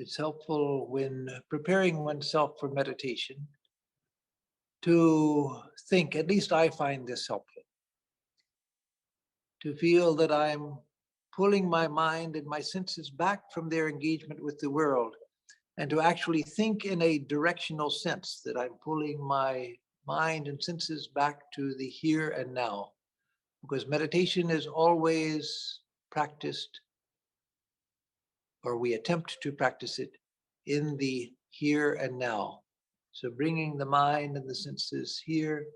it's helpful when preparing oneself for meditation to think, at least I find this helpful, to feel that I'm pulling my mind and my senses back from their engagement with the world, and to actually think in a directional sense, that I'm pulling my mind and senses back to the here and now. Because meditation is always practiced, or we attempt to practice it, in the here and now. So bringing the mind and the senses here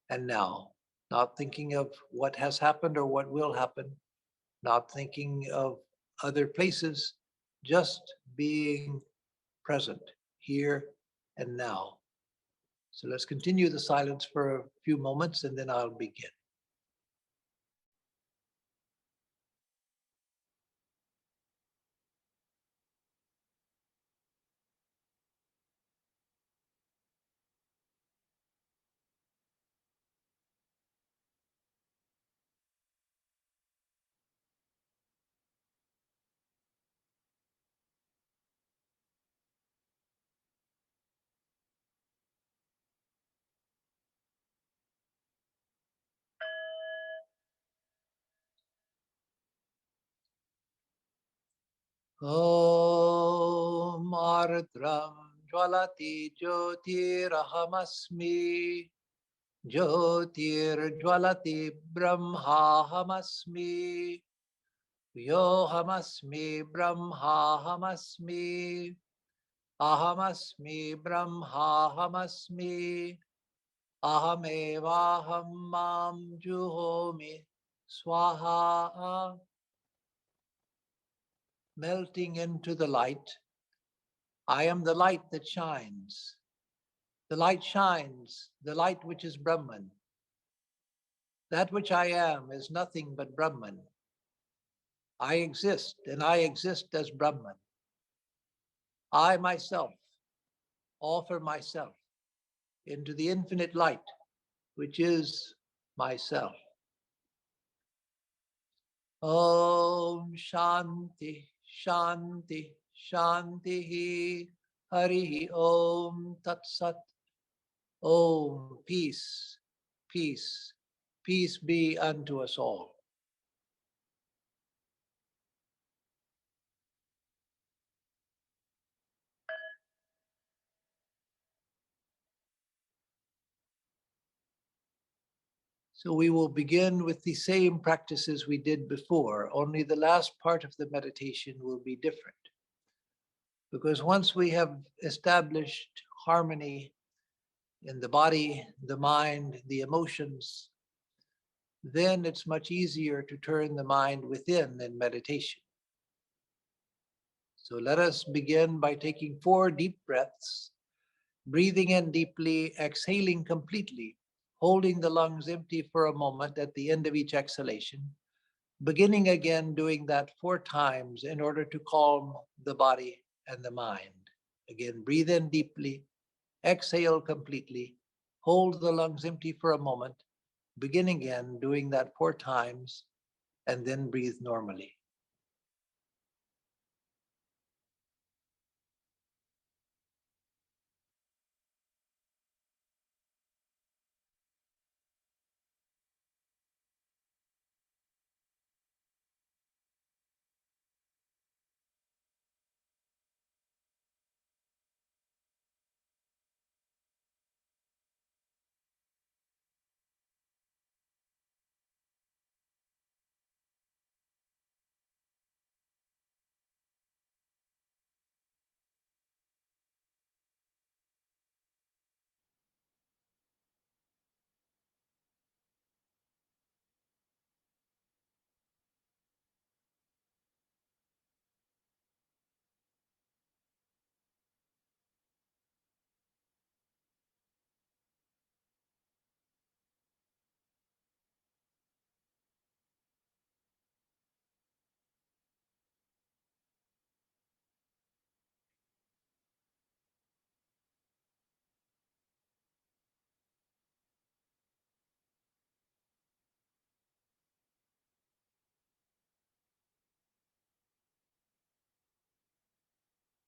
and now, not thinking of what has happened or what will happen, not thinking of other places, just being present here and now. So let's continue the silence for a few moments and then I'll begin. Om Ardram Jwalati Jyotirhamasmi Jyotir Jwalati Brahmahamasmi Yohamasmi Brahmahamasmi Ahamasmi Brahmahamasmi Ahamevaham Mam Juhomi Swaha. Melting into the light. I am the light that shines. The light shines, the light which is Brahman. That which I am is nothing but Brahman. I exist, and I exist as Brahman. I myself offer myself into the infinite light, which is myself. Om Shanti, Shanti, Shanti, Hari Om Tat Sat. Om, peace, peace, peace be unto us all. So we will begin with the same practices we did before, only the last part of the meditation will be different. Because once we have established harmony in the body, the mind, the emotions, then it's much easier to turn the mind within in meditation. So let us begin by taking 4 deep breaths, breathing in deeply, exhaling completely, holding the lungs empty for a moment at the end of each exhalation, beginning again doing that 4 times in order to calm the body and the mind. Again, breathe in deeply, exhale completely, hold the lungs empty for a moment, begin again doing that 4 times, and then breathe normally.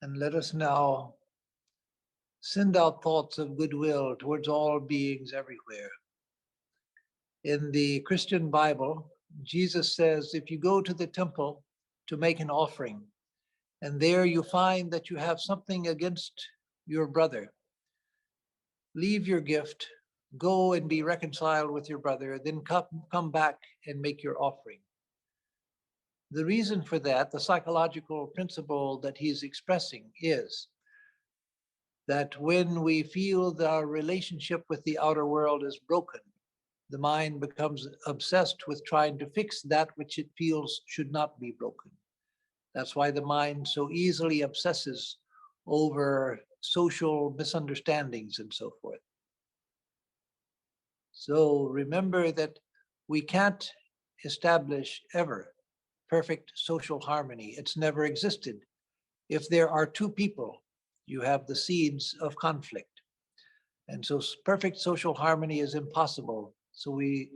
And let us now send out thoughts of goodwill towards all beings everywhere. In the Christian Bible, Jesus says, if you go to the temple to make an offering, and there you find that you have something against your brother, leave your gift, go and be reconciled with your brother, then come back and make your offering. The reason for that, the psychological principle that he's expressing, is that when we feel that our relationship with the outer world is broken, the mind becomes obsessed with trying to fix that which it feels should not be broken. That's why the mind so easily obsesses over social misunderstandings and so forth. So remember that we can't establish ever perfect social harmony. It's never existed. If there are two people, you have the seeds of conflict. And so perfect social harmony is impossible. So we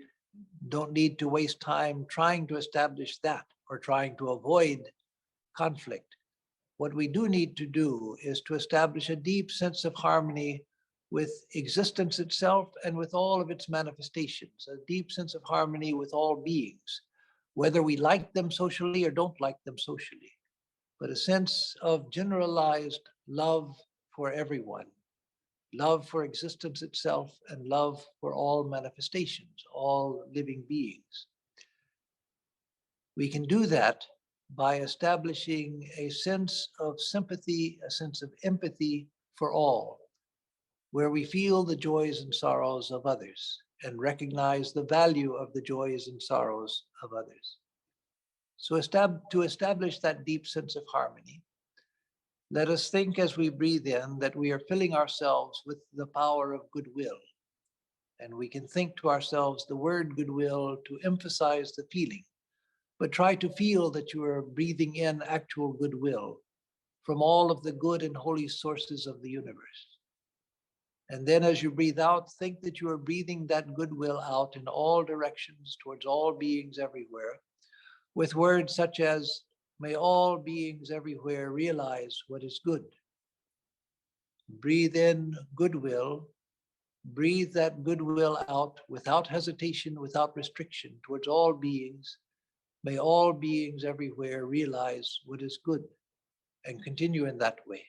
don't need to waste time trying to establish that or trying to avoid conflict. What we do need to do is to establish a deep sense of harmony with existence itself and with all of its manifestations, a deep sense of harmony with all beings, whether we like them socially or don't like them socially, but a sense of generalized love for everyone, love for existence itself, and love for all manifestations, all living beings. We can do that by establishing a sense of sympathy, a sense of empathy for all, where we feel the joys and sorrows of others and recognize the value of the joys and sorrows of others. So to establish that deep sense of harmony, let us think as we breathe in that we are filling ourselves with the power of goodwill. And we can think to ourselves the word goodwill to emphasize the feeling, but try to feel that you are breathing in actual goodwill from all of the good and holy sources of the universe. And then as you breathe out, think that you are breathing that goodwill out in all directions towards all beings everywhere, with words such as, may all beings everywhere realize what is good. Breathe in goodwill, breathe that goodwill out without hesitation, without restriction towards all beings. May all beings everywhere realize what is good, and continue in that way.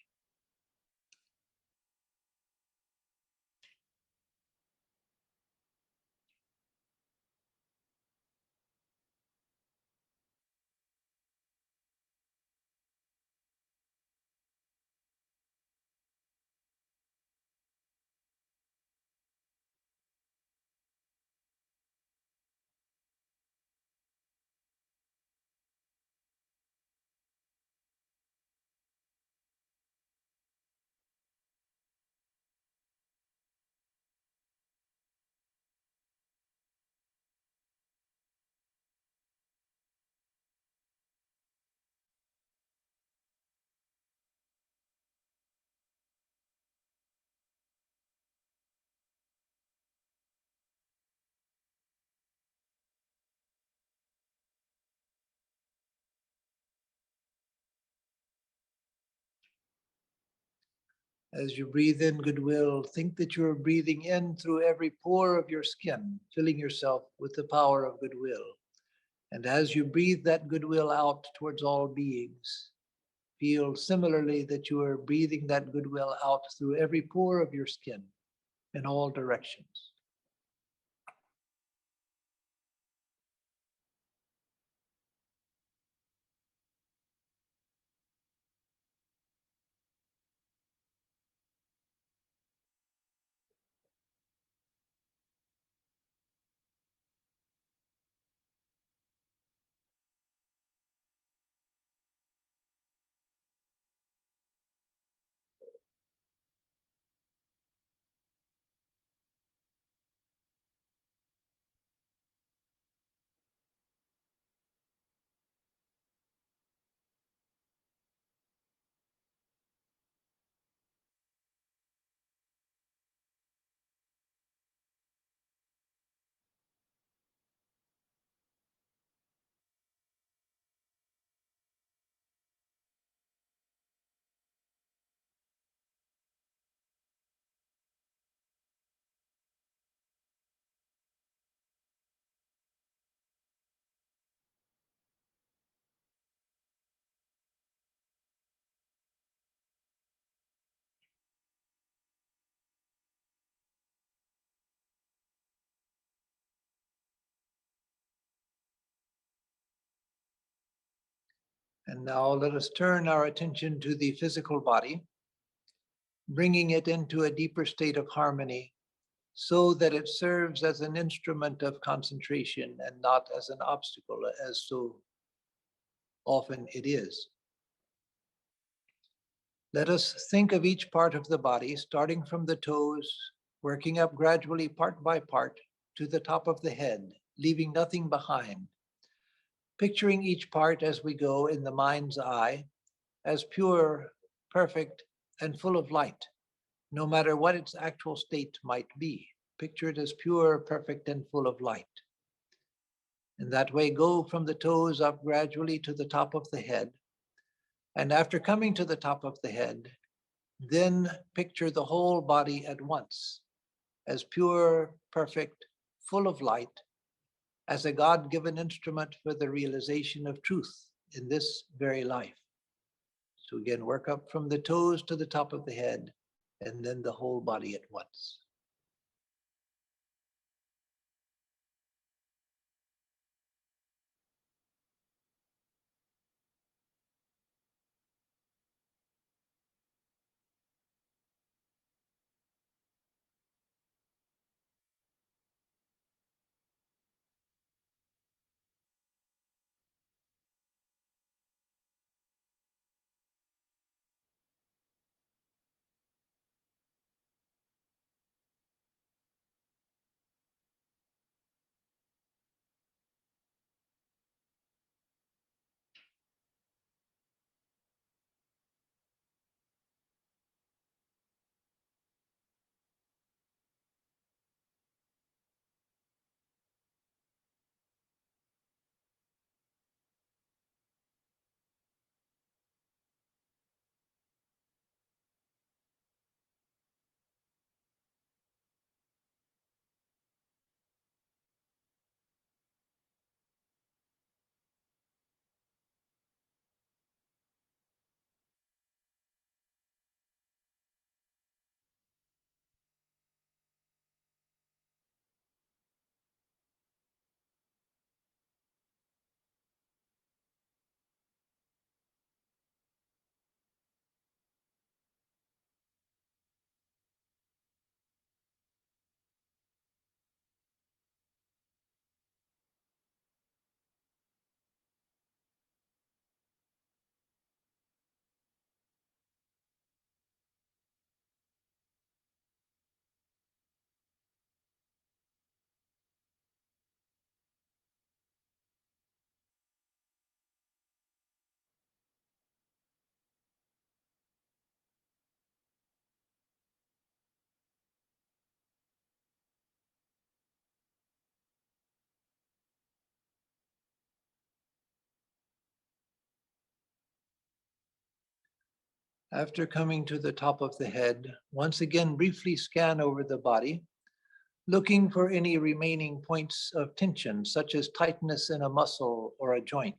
As you breathe in goodwill, think that you're breathing in through every pore of your skin, filling yourself with the power of goodwill. And as you breathe that goodwill out towards all beings, feel similarly that you are breathing that goodwill out through every pore of your skin in all directions. And now let us turn our attention to the physical body, bringing it into a deeper state of harmony so that it serves as an instrument of concentration and not as an obstacle, as so often it is. Let us think of each part of the body, starting from the toes, working up gradually part by part to the top of the head, leaving nothing behind. Picturing each part as we go in the mind's eye as pure, perfect, and full of light, no matter what its actual state might be. Picture it as pure, perfect, and full of light. In that way, go from the toes up gradually to the top of the head. And after coming to the top of the head, then picture the whole body at once as pure, perfect, full of light, as a God-given instrument for the realization of truth in this very life. So again, work up from the toes to the top of the head, and then the whole body at once. After coming to the top of the head, once again briefly scan over the body, looking for any remaining points of tension, such as tightness in a muscle or a joint.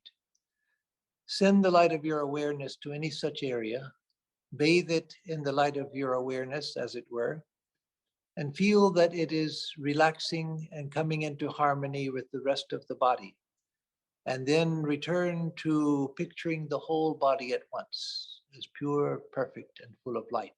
Send the light of your awareness to any such area, bathe it in the light of your awareness, as it were, and feel that it is relaxing and coming into harmony with the rest of the body. And then return to picturing the whole body at once as pure, perfect, and full of light.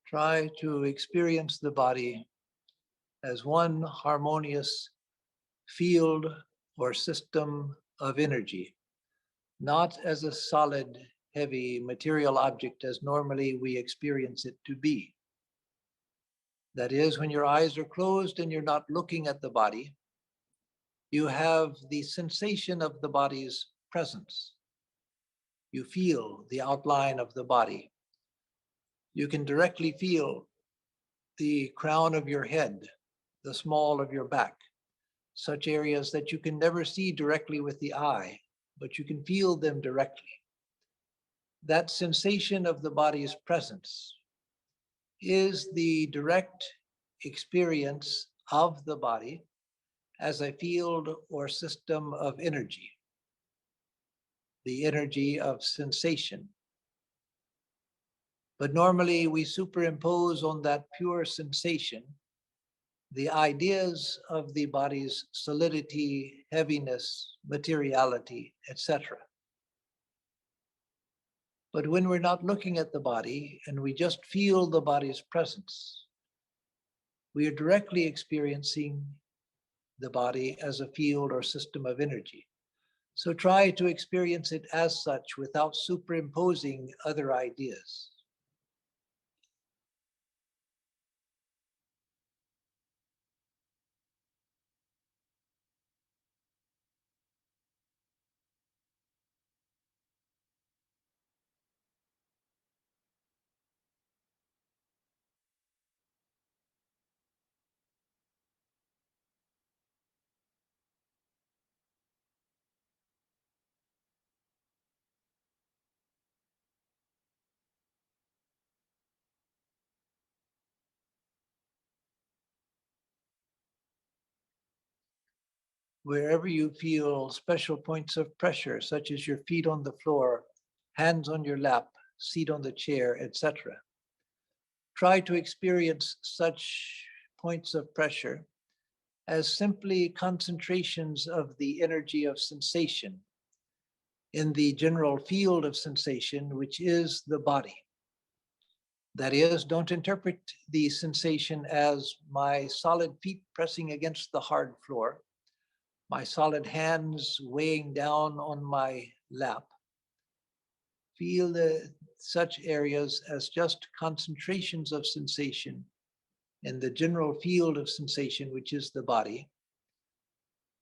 Try to experience the body as one harmonious field or system of energy, not as a solid, heavy material object as normally we experience it to be. That is, when your eyes are closed and you're not looking at the body, you have the sensation of the body's presence. You feel the outline of the body. You can directly feel the crown of your head, the small of your back, such areas that you can never see directly with the eye, but you can feel them directly. That sensation of the body's presence is the direct experience of the body as a field or system of energy, the energy of sensation. But normally we superimpose on that pure sensation the ideas of the body's solidity, heaviness, materiality, etc. But when we're not looking at the body and we just feel the body's presence, we are directly experiencing the body as a field or system of energy. So try to experience it as such without superimposing other ideas. Wherever you feel special points of pressure, such as your feet on the floor, hands on your lap, seat on the chair, etc. Try to experience such points of pressure as simply concentrations of the energy of sensation in the general field of sensation, which is the body. That is, don't interpret the sensation as my solid feet pressing against the hard floor, my solid hands weighing down on my lap. Feel such areas as just concentrations of sensation in the general field of sensation, which is the body,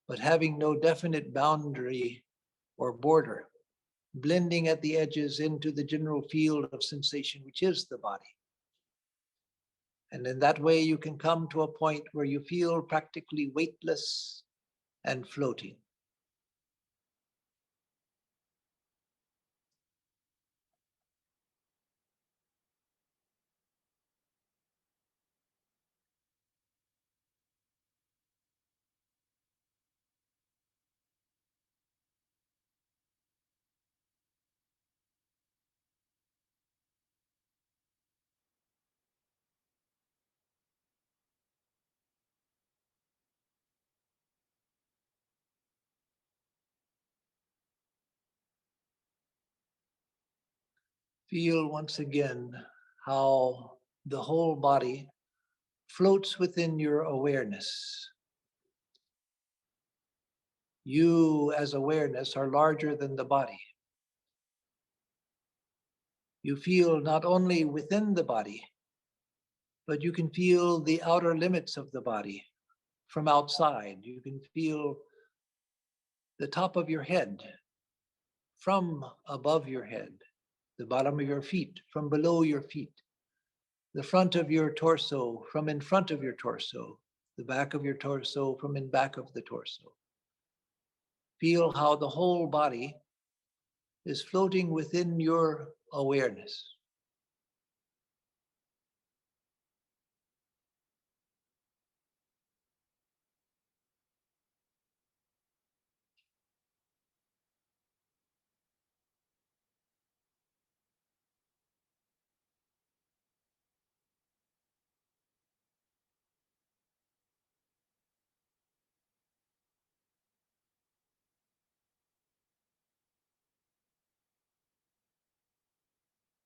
but having no definite boundary or border, blending at the edges into the general field of sensation, which is the body. And in that way, you can come to a point where you feel practically weightless and floating. Feel once again how the whole body floats within your awareness. You, as awareness, are larger than the body. You feel not only within the body, but you can feel the outer limits of the body from outside. You can feel the top of your head from above your head, the bottom of your feet from below your feet, the front of your torso from in front of your torso, the back of your torso from in back of the torso. Feel how the whole body is floating within your awareness.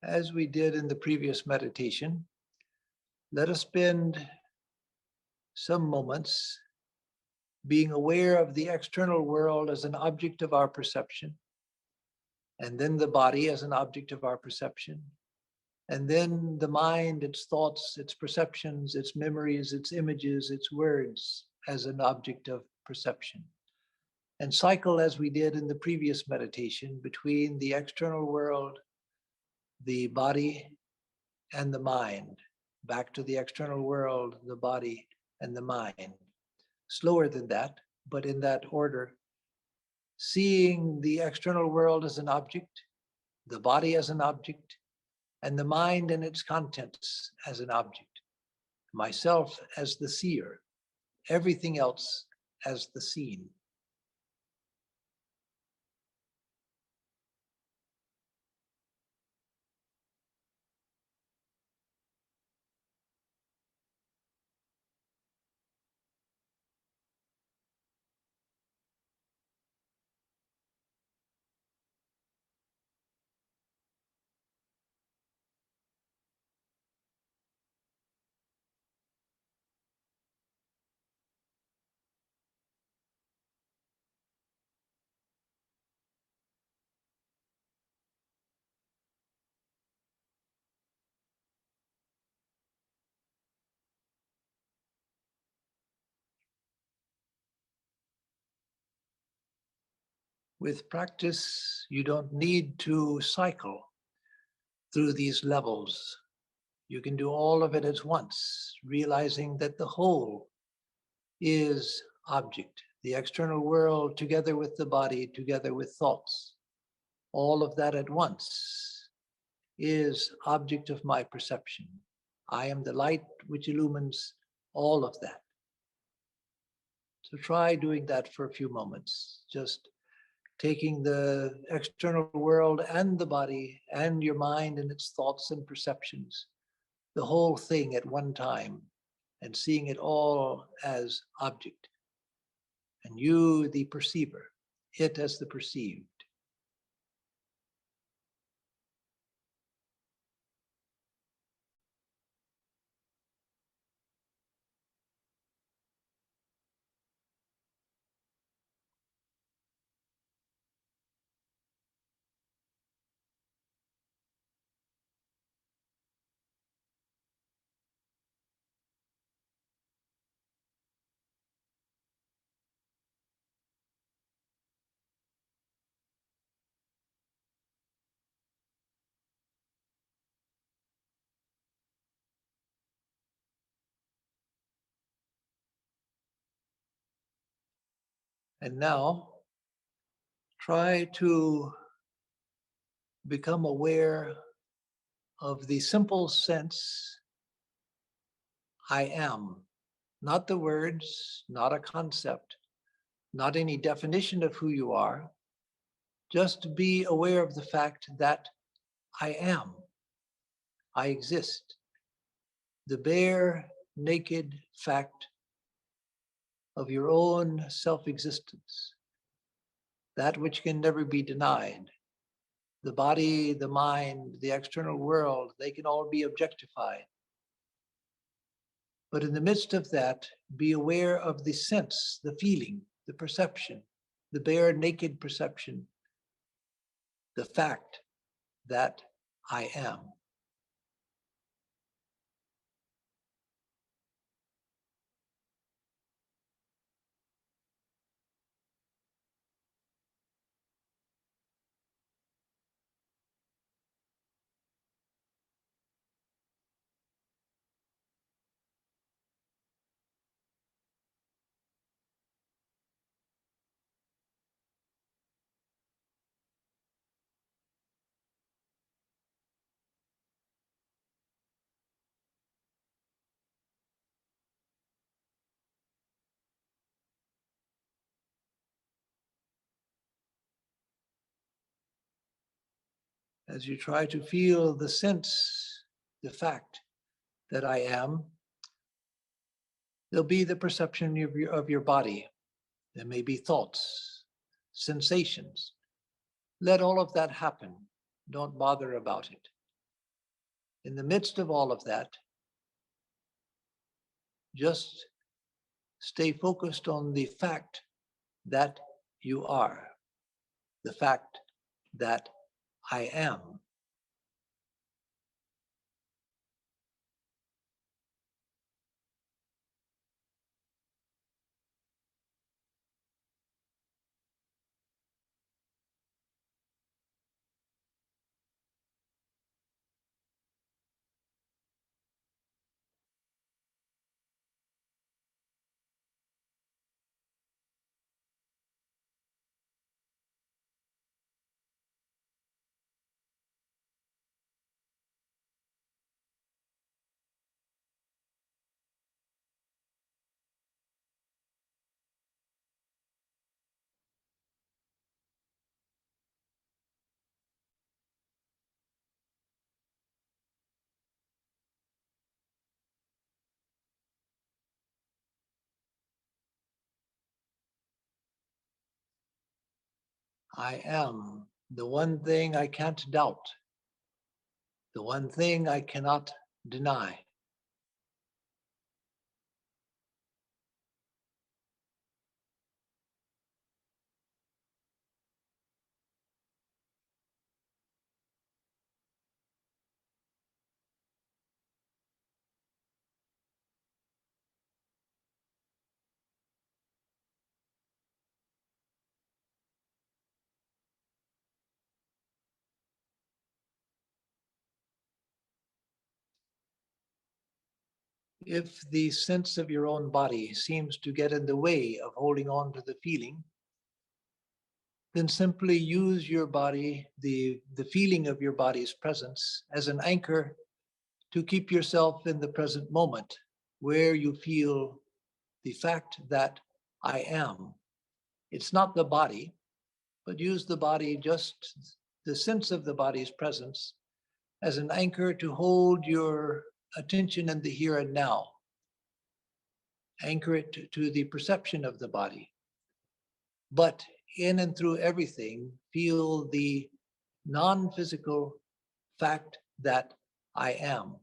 As we did in the previous meditation, let us spend some moments being aware of the external world as an object of our perception, and then the body as an object of our perception, And then the mind, its thoughts, its perceptions, its memories, its images, its words as an object of perception. And cycle, as we did in the previous meditation, between the external world, the body, and the mind. Back to the external world, the body, and the mind. Slower than that, but in that order. Seeing the external world as an object, the body as an object, and the mind and its contents as an object. Myself as the seer, everything else as the seen. With practice, you don't need to cycle through these levels. You can do all of it at once, realizing that the whole is object, the external world together with the body, together with thoughts. All of that at once is object of my perception. I am the light which illumines all of that. So try doing that for a few moments, just taking the external world and the body and your mind and its thoughts and perceptions, the whole thing at one time, and seeing it all as object. And you, the perceiver, it as the perceived. And now, try to become aware of the simple sense, I am. Not the words, not a concept, not any definition of who you are. Just be aware of the fact that I am. I exist. The bare, naked fact of your own self-existence. That which can never be denied. The body, the mind, the external world, they can all be objectified. But in the midst of that, be aware of the sense, the feeling, the perception, the bare, naked perception, the fact that I am. As you try to feel the sense, the fact that I am, there'll be the perception of your body. There may be thoughts, sensations. Let all of that happen. Don't bother about it. In the midst of all of that, just stay focused on the fact that you are, the fact that I am. I am the one thing I can't doubt, the one thing I cannot deny. If the sense of your own body seems to get in the way of holding on to the feeling, then simply use your body, the feeling of your body's presence, as an anchor to keep yourself in the present moment, where you feel the fact that I am. It's not the body, but use the body, just the sense of the body's presence, as an anchor to hold your attention in the here and now. Anchor it to the perception of the body. But in and through everything, feel the non-physical fact that I am.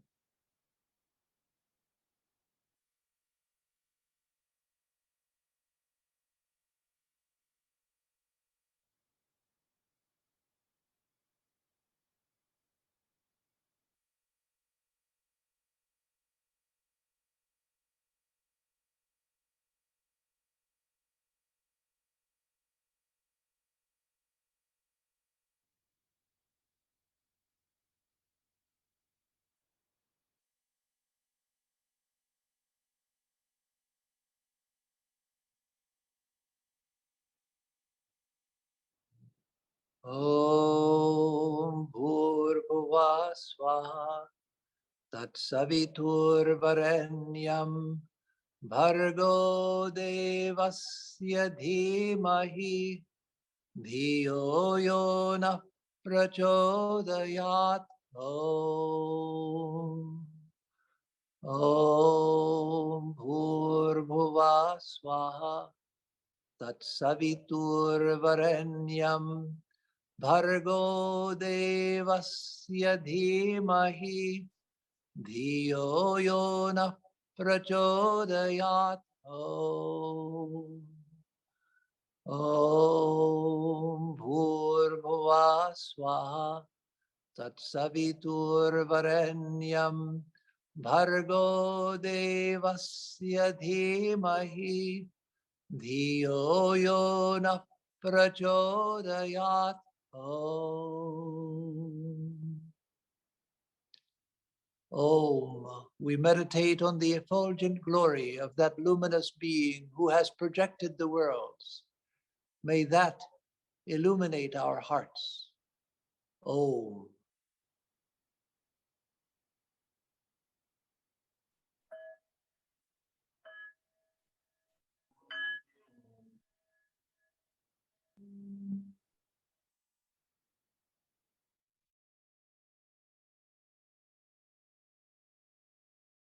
Om Bhurbhuva Swaha Tat Savitur Varenyam Bhargo Devasya Dhimahi Dhiyo Yo Na Prachodayat. Om Bhurbhuva Swaha Tat Savitur Varenyam Bhargo Devasya Dhimahi Dhiyo Yo Na Prachodayat. Om Bhurbhuva Swaha Tat Savitur Varenyam Bhargo Devasya Dhimahi Dhiyo Yo Na Prachodayat. Om. We meditate on the effulgent glory of that luminous being who has projected the worlds. May that illuminate our hearts. Om.